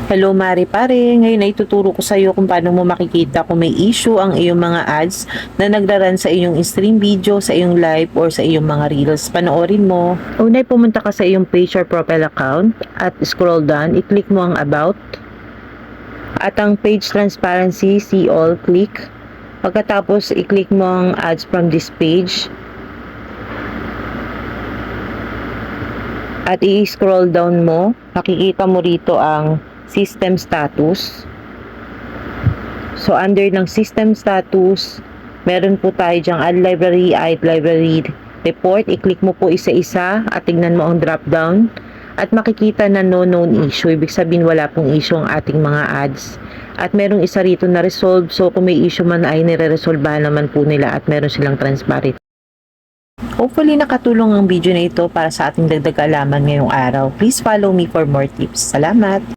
Hello Mari Pare, ngayon ay tuturo ko sa iyo kung paano mo makikita kung may issue ang iyong mga ads na naglaran sa iyong stream video, sa iyong live or sa iyong mga reels. Panoorin mo. Una ay pumunta ka sa iyong page or profile account at scroll down, i-click mo ang about at ang page transparency, see all, click. Pagkatapos i-click mo ang ads from this page at i-scroll down mo, makikita mo rito ang system status. So under ng system status, meron po tayo dyang add library, add library report. I-click mo po isa-isa at tignan mo ang drop down at makikita na no known issue. Ibig sabihin wala pong issue ang ating mga ads. At merong isa rito na resolve. So kung may issue man ay nire-resolvehan naman po nila at meron silang transparent. Hopefully nakatulong ang video na ito para sa ating dagdag kaalaman ngayong araw. Please follow me for more tips. Salamat!